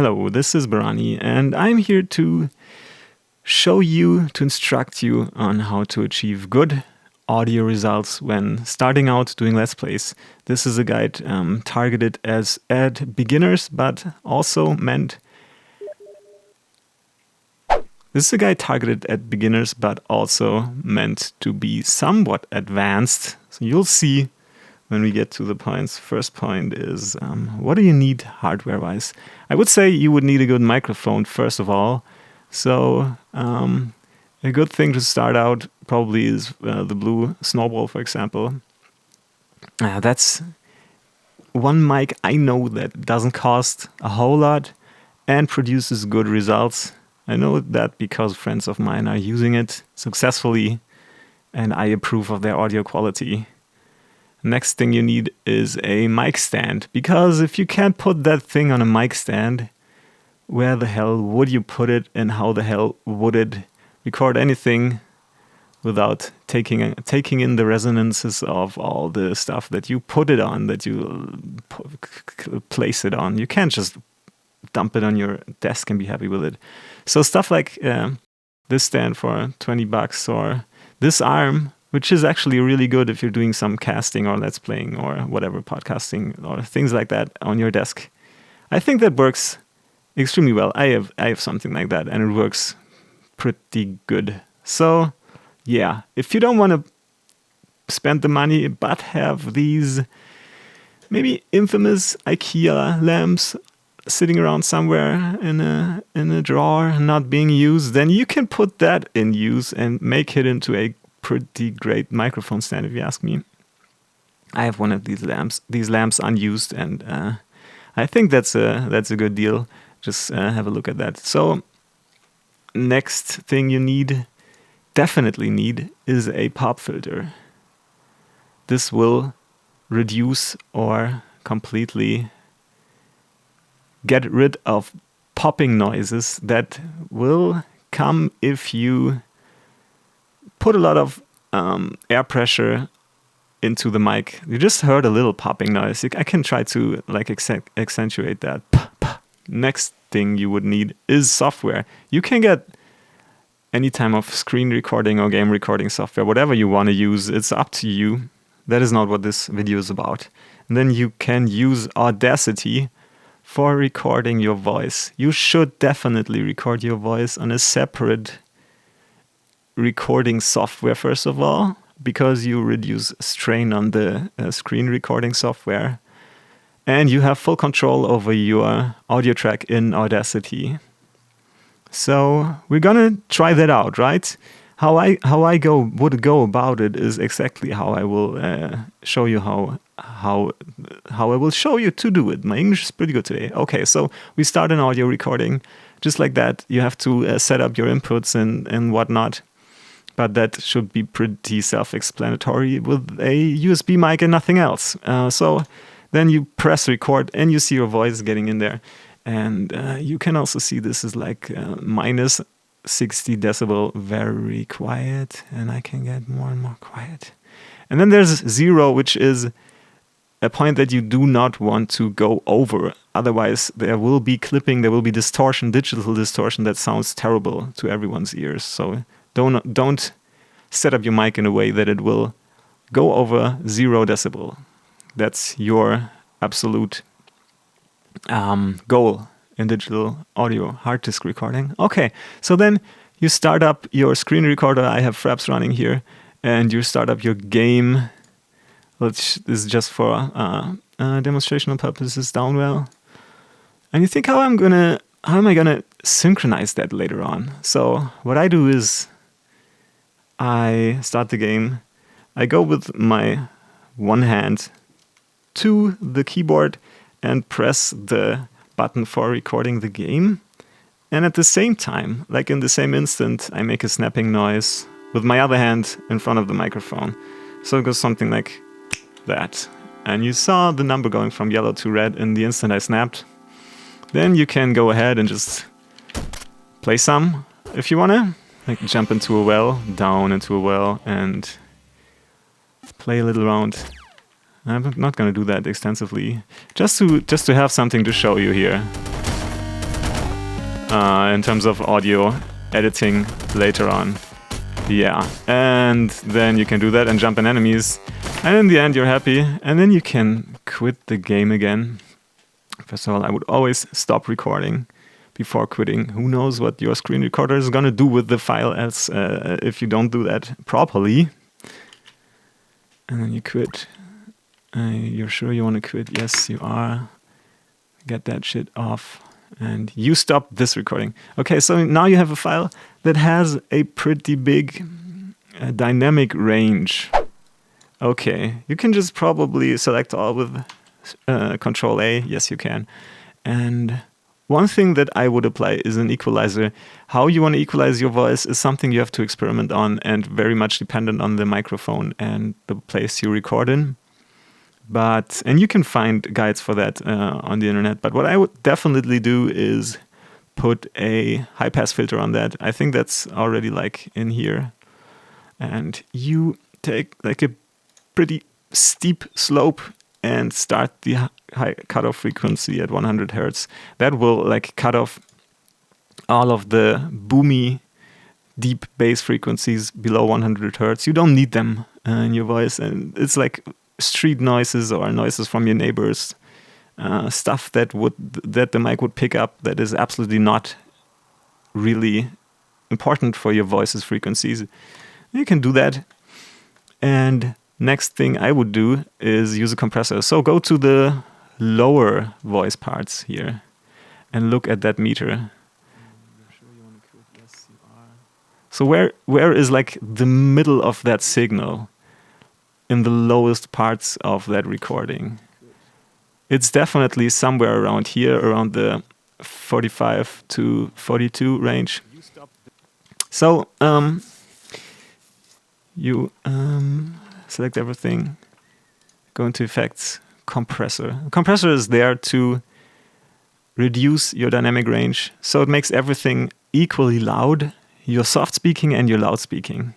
Hello, this is Barani, and I'm here to show you, to instruct you on how to achieve good audio results when starting out doing Let's Plays. This is a guide targeted at beginners, but also meant... This is a guide targeted at beginners, but also meant to be somewhat advanced. So you'll see when we get to the points. First point is, what do you need hardware-wise? I would say you would need a good microphone, first of all. So a good thing to start out probably is the Blue Snowball, for example. That's one mic I know that doesn't cost a whole lot and produces good results. I know that because friends of mine are using it successfully and I approve of their audio quality. Next thing you need is a mic stand, because if you can't put that thing on a mic stand, where the hell would you put it and how the hell would it record anything without taking in the resonances of all the stuff that you put it on, that you place it on. You can't just dump it on your desk and be happy with it. So stuff like this stand for 20 bucks or this arm, which is actually really good if you're doing some casting or Let's Playing or whatever, podcasting or things like that on your desk. I think that works extremely well. I have something like that and it works pretty good. So yeah, if you don't want to spend the money but have these maybe infamous IKEA lamps sitting around somewhere in a drawer not being used, then you can put that in use and make it into a pretty great microphone stand, if you ask me. I have one of these lamps unused, and I think that's a good deal. Just have a look at that. So next thing you definitely need, is a pop filter. This will reduce or completely get rid of popping noises that will come if you put a lot of air pressure into the mic. You just heard a little popping noise. I can try to like accentuate that. Next thing you would need is software. You can get any type of screen recording or game recording software, whatever you want to use. It's up to you. That is not what this video is about. And then you can use Audacity for recording your voice. You should definitely record your voice on a separate recording software, first of all, because you reduce strain on the screen recording software. And you have full control over your audio track in Audacity. So we're gonna try that out, right? How I would go about it is exactly how I will show you how I will show you to do it. My English is pretty good today. Okay, so we start an audio recording. Just like that, you have to set up your inputs and whatnot. But that should be pretty self-explanatory with a USB mic and nothing else. So then you press record and you see your voice getting in there. And you can also see this is like minus 60 decibel, very quiet. And I can get more and more quiet. And then there's 0, which is a point that you do not want to go over. Otherwise, there will be clipping, there will be distortion, digital distortion that sounds terrible to everyone's ears. So don't set up your mic in a way that it will go over 0 decibel. That's your absolute goal in digital audio hard disk recording. Okay, so then you start up your screen recorder. I have Fraps running here, and you start up your game. This is just for demonstrational purposes, Downwell. And you think, how am I gonna synchronize that later on? So what I do is I start the game. I go with my one hand to the keyboard and press the button for recording the game. And at the same time, like in the same instant, I make a snapping noise with my other hand in front of the microphone. So it goes something like that. And you saw the number going from yellow to red in the instant I snapped. Then you can go ahead and just play some if you wanna. Like jump into a well, down into a well, and play a little round. I'm not gonna do that extensively. Just to have something to show you here. in terms of audio editing later on. Yeah, and then you can do that and jump in enemies, and in the end you're happy, and then you can quit the game again. First of all, I would always stop recording before quitting. Who knows what your screen recorder is gonna do with the file else if you don't do that properly. And then you quit. You're sure you want to quit? Yes, you are. Get that shit off. And you stop this recording. Okay, so now you have a file that has a pretty big dynamic range. Okay, you can just probably select all with Control A. Yes, you can. And one thing that I would apply is an equalizer. How you want to equalize your voice is something you have to experiment on and very much dependent on the microphone and the place you record in. And you can find guides for that on the internet. But what I would definitely do is put a high pass filter on that. I think that's already like in here. And you take like a pretty steep slope and start the high cutoff frequency at 100 hertz. That will like cut off all of the boomy deep bass frequencies below 100 hertz. You don't need them in your voice, and it's like street noises or noises from your neighbors, stuff that the mic would pick up that is absolutely not really important for your voice's frequencies. You can do that. And next thing I would do is use a compressor. So go to the lower voice parts here and look at that meter. So where is like the middle of that signal in the lowest parts of that recording? It's definitely somewhere around here, around the 45 to 42 range. So you select everything, go into effects, compressor. Compressor is there to reduce your dynamic range, so it makes everything equally loud, your soft speaking and your loud speaking.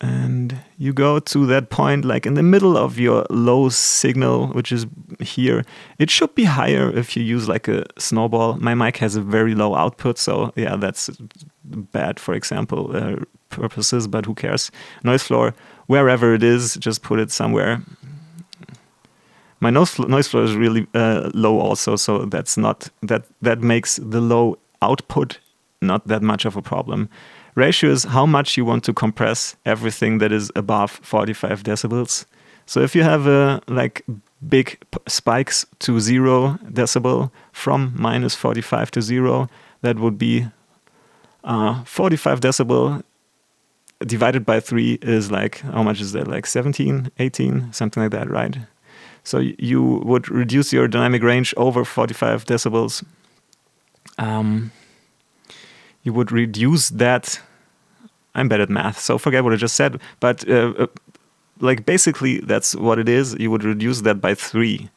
And you go to that point like in the middle of your low signal, which is here. It should be higher if you use like a snowball. My mic has a very low output, so yeah, that's bad for example purposes, but who cares? Noise floor, wherever it is, just put it somewhere. My noise floor is really low also, so that makes the low output not that much of a problem. Ratio is how much you want to compress everything that is above 45 decibels. So if you have like big spikes to 0 decibel from minus 45 to 0, that would be 45 decibel divided by 3 is like, how much is that? Like 17, 18, something like that, right? So you would reduce your dynamic range over 45 decibels. You would reduce that. I'm bad at math, so forget what I just said. But like basically, that's what it is. You would reduce that by 3.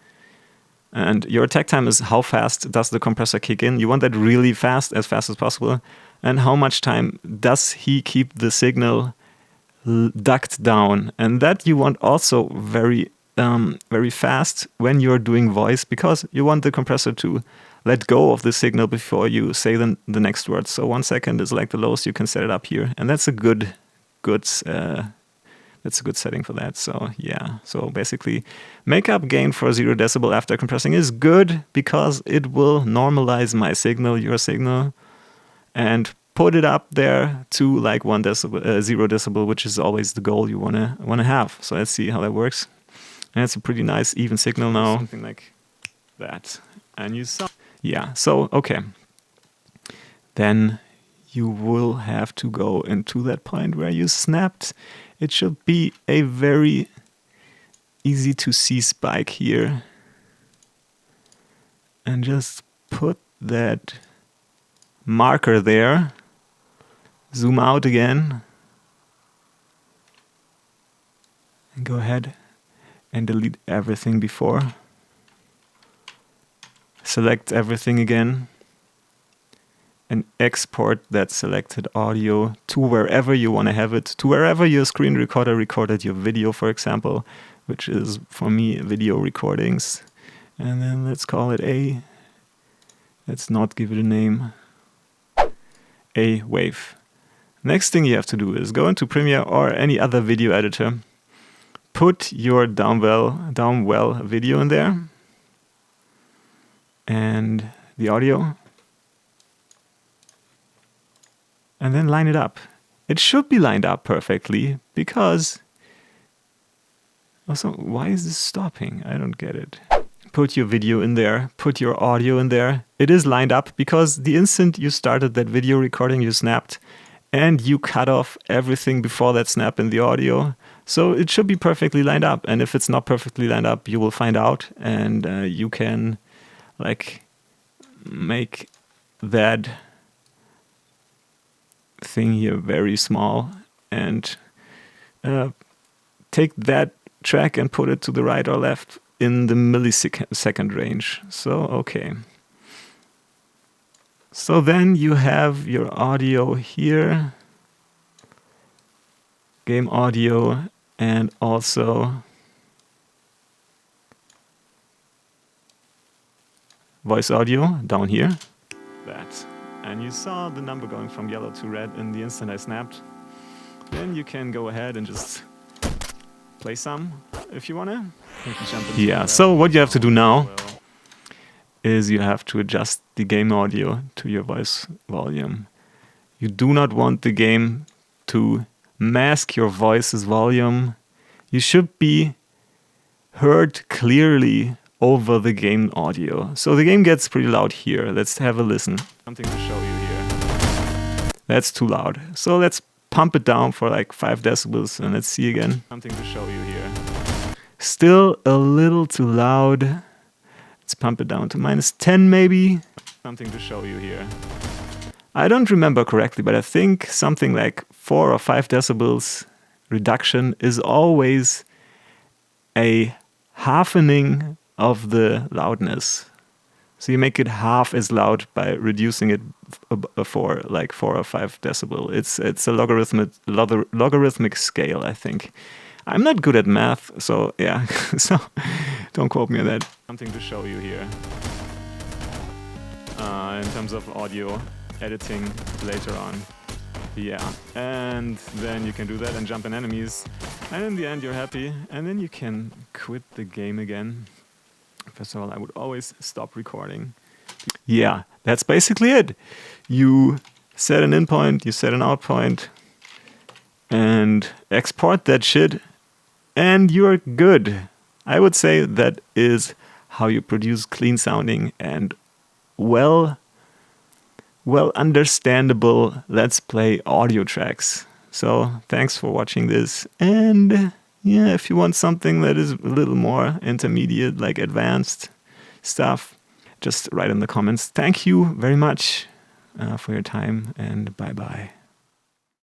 And your attack time is how fast does the compressor kick in. You want that really fast as possible. And how much time does he keep the signal ducked down? And that you want also very, very fast when you're doing voice, because you want the compressor to let go of the signal before you say the next word. So 1 second is like the lowest you can set it up here, and that's a good setting for that. So yeah, so basically, makeup gain for 0 decibel after compressing is good because it will normalize my signal, your signal, and put it up there to like 1 decibel, 0 decibel, which is always the goal you wanna have. So let's see how that works. And it's a pretty nice even signal now, something like that. And you saw. Yeah, so, okay. Then you will have to go into that point where you snapped. It should be a very easy to see spike here. And just put that marker there. Zoom out again. And go ahead and delete everything before. Select everything again and export that selected audio to wherever you want to have it, to wherever your screen recorder recorded your video, for example, which is for me video recordings. And then let's call it A. Let's not give it a name. A wave. Next thing you have to do is go into Premiere or any other video editor. Put your downwell video in there. And the audio. And then line it up. It should be lined up perfectly because... Also, why is this stopping? I don't get it. Put your video in there, put your audio in there. It is lined up because the instant you started that video recording, you snapped and you cut off everything before that snap in the audio. So it should be perfectly lined up. And if it's not perfectly lined up, you will find out, and you can like make that thing here very small and take that track and put it to the right or left in the millisecond range. So, okay. So then you have your audio here, game audio, and also voice audio down here. That. And you saw the number going from yellow to red in the instant I snapped. Then you can go ahead and just play some if you want to. Yeah, so what you have to do now is you have to adjust the game audio to your voice volume. You do not want the game to mask your voice's volume. You should be heard clearly over the game audio. So the game gets pretty loud here. Let's have a listen. Something to show you here. That's too loud. So let's pump it down for like 5 decibels and let's see again. Something to show you here. Still a little too loud. Let's pump it down to -10 maybe. Something to show you here. I don't remember correctly, but I think something like 4 or 5 decibels reduction is always a halvening of the loudness. So you make it half as loud by reducing it for like 4 or 5 decibel. It's a logarithmic scale, I think. I'm not good at math, so yeah, so don't quote me on that. Something to show you here. In terms of audio editing later on. Yeah, and then you can do that and jump in enemies. And in the end you're happy, and then you can quit the game again. First of all, I would always stop recording. Yeah, that's basically it. You set an in point, you set an out point, and export that shit, and you're good. I would say that is how you produce clean sounding and well understandable Let's Play audio tracks. So thanks for watching this, and yeah, if you want something that is a little more intermediate, like advanced stuff, just write in the comments. Thank you very much for your time, and bye-bye.